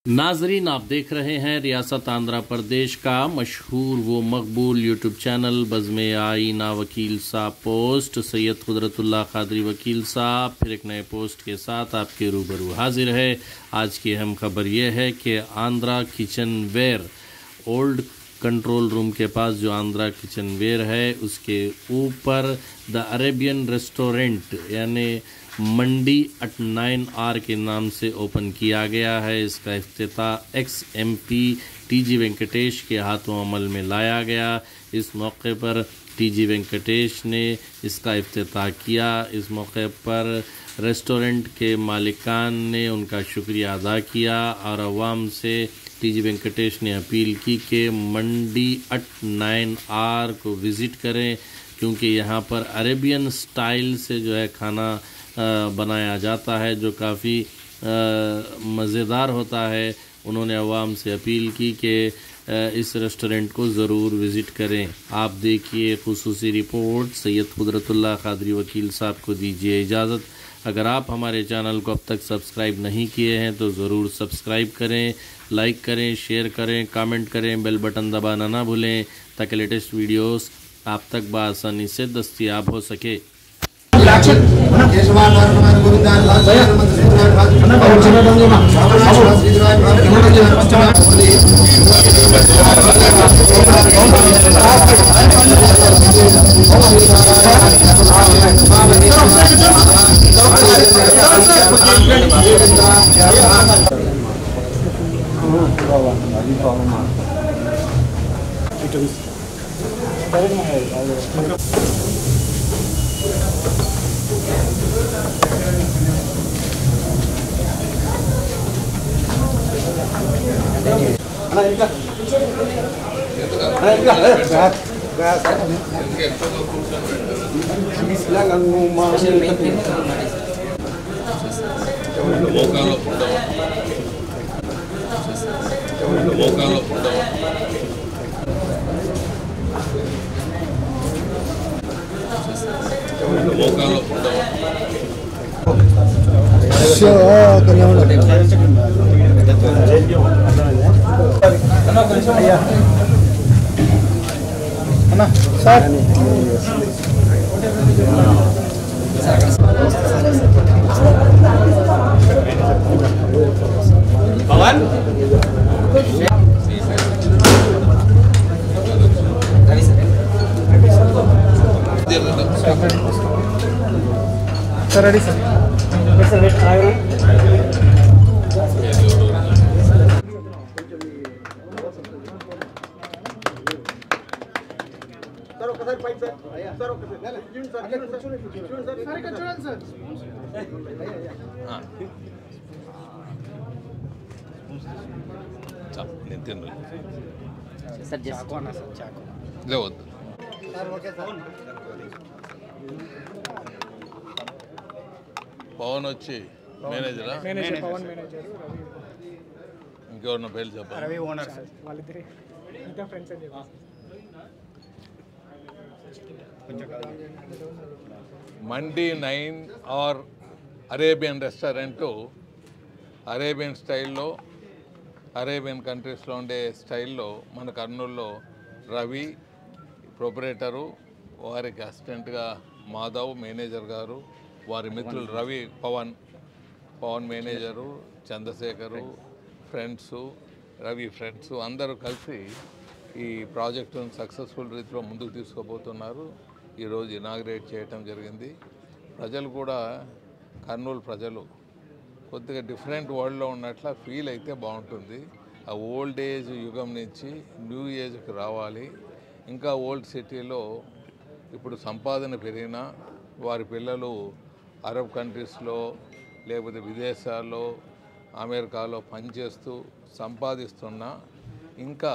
नाजरीन, आप देख रहे हैं रियासत आंध्र प्रदेश का मशहूर व मकबूल यूट्यूब चैनल बज़्म आईना वकील साहब पोस्ट। सैयद कुदरतुल्लाह कादरी वकील साहब फिर एक नए पोस्ट के साथ आपके रूबरू हाजिर है। आज की अहम खबर यह है कि Andhra kitchen ware old control room के पास जो आंध्रा किचन वेयर है उसके ऊपर द अरेबियन रेस्टोरेंट यानी मंडी एट 9R के नाम से ओपन किया गया है। इसका इफ्तिताह XMP TG वेंकटेश के हाथों अमल में लाया गया। इस मौके पर TG वेंकटेश ने इसका इफ्तिताह किया। इस मौके पर रेस्टोरेंट के मालिकान ने उनका शुक्रिया अदा किया और अवाम से TG वेंकटेश ने अपील की कि मंडी एट 9R को विज़िट करें, क्योंकि यहाँ पर अरेबियन स्टाइल से जो है खाना बनाया जाता है जो काफ़ी मज़ेदार होता है। उन्होंने अवाम से अपील की कि इस रेस्टोरेंट को ज़रूर विज़िट करें। आप देखिए खुसूसी रिपोर्ट। सैयद कुदरतुल्लाह कादरी वकील साहब को दीजिए इजाज़त। अगर आप हमारे चैनल को अब तक सब्सक्राइब नहीं किए हैं तो ज़रूर सब्सक्राइब करें, लाइक करें, शेयर करें, कमेंट करें, बेल बटन दबाना ना भूलें ताकि लेटेस्ट वीडियोस आप तक बआसानी से दस्तयाब हो सके। Sir, ready, sir. Sir, wait, Pawan వచ్చి మేనేజరా? పవన్ మేనేజర్, ఇంకెవరన్నా పేరు చెప్పాలి? రవి ఓనర్ సార్, వాళ్ళిద్దరే ఇంకా ఫ్రెండ్స్ అని చెప్పారు. మండి 9R అరేబియన్ రెస్టారెంట్ అరేబియన్ స్టైల్లో, అరేబియన్ కంట్రీస్లో ఉండే స్టైల్లో మన కర్నూలులో రవి ప్రొపరేటరు, వారికి అసిస్టెంట్గా మాధవ్ మేనేజర్ గారు, వారి మిత్రులు రవి, పవన్ మేనేజరు, చంద్రశేఖరు రవి ఫ్రెండ్స్ అందరూ కలిసి ఈ ప్రాజెక్టును సక్సెస్ఫుల్ రీతిలో ముందుకు తీసుకుపోతున్నారు. ఈరోజు ఇనాగ్రేట్ చేయటం జరిగింది. ప్రజలు కూడా కర్నూలు ప్రజలు కొద్దిగా డిఫరెంట్ వరల్డ్లో ఉన్నట్ల ఫీల్ అయితే బాగుంటుంది. ఆ ఓల్డ్ ఏజ్ యుగం నుంచి న్యూ ఏజ్కి రావాలి. ఇంకా ఓల్డ్ సిటీలో ఇప్పుడు సంపాదన పెరిగినా వారి పిల్లలు అరబ్ కంట్రీస్లో లేకపోతే విదేశాల్లో అమెరికాలో పనిచేస్తూ సంపాదిస్తున్నా ఇంకా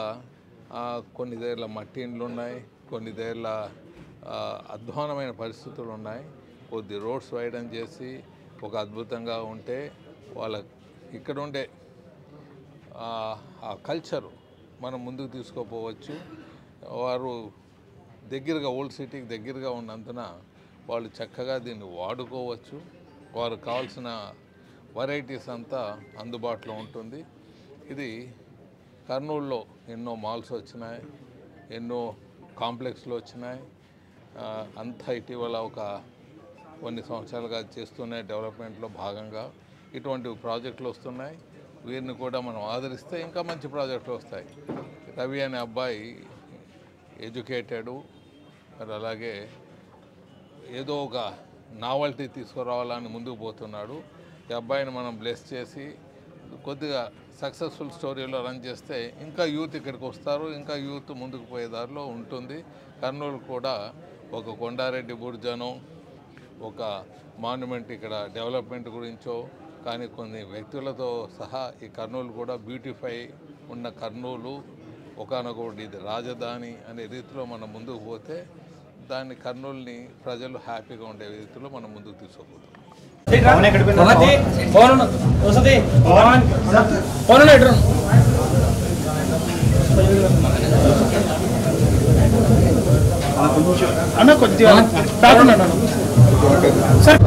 కొన్ని దగ్గర మట్టి ఇండ్లు ఉన్నాయి, కొన్ని దగ్గర అధ్వానమైన పరిస్థితులు ఉన్నాయి. కొద్ది రోడ్స్ వైడన్ చేసి ఒక అద్భుతంగా ఉంటే వాళ్ళ ఇక్కడ ఉండే ఆ కల్చరు మనం ముందుకు తీసుకుపోవచ్చు. వారు దగ్గరగా ఓల్డ్ సిటీకి దగ్గరగా ఉన్నందున వాళ్ళు చక్కగా దీన్ని వాడుకోవచ్చు. వారికి కావాల్సిన వెరైటీస్ అంతా అందుబాటులో ఉంటుంది. ఇది కర్నూలులో ఎన్నో మాల్స్ వచ్చినాయి, ఎన్నో కాంప్లెక్స్లు వచ్చినాయి. అంతా ఇటీవల ఒక కొన్ని సంవత్సరాలుగా చేస్తూనే డెవలప్మెంట్లో భాగంగా ఇటువంటి ప్రాజెక్టులు వస్తున్నాయి. వీరిని కూడా మనం ఆదరిస్తే ఇంకా మంచి ప్రాజెక్టులు వస్తాయి. రవి అనే అబ్బాయి ఎడ్యుకేటెడు, మరి అలాగే ఏదో ఒక నావల్టీ తీసుకురావాలని ముందుకు పోతున్నాడు. ఈ అబ్బాయిని మనం బ్లెస్ చేసి కొద్దిగా సక్సెస్ఫుల్ స్టోరీలో రన్ చేస్తే ఇంకా యూత్ ఇక్కడికి వస్తారు, ఇంకా యూత్ ముందుకు పోయే దారిలో ఉంటుంది. కర్నూలు కూడా ఒక కొండారెడ్డి బుర్జనో, ఒక మాన్యుమెంట్ ఇక్కడ డెవలప్మెంట్ గురించో, కానీ కొన్ని వ్యక్తులతో సహా ఈ కర్నూలు కూడా బ్యూటిఫై ఉన్న కర్నూలు ఒకానొకటి ఇది రాజధాని అనే రీతిలో మనం ముందుకు పోతే దాన్ని కర్నూలుని ప్రజలు హ్యాపీగా ఉండే రీతిలో మనం ముందుకు తీసుకుపోతాం. అన్న కొద్దిగా sir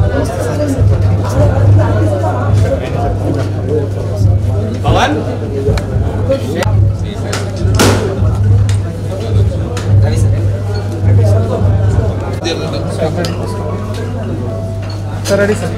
Pawan sir ready sir.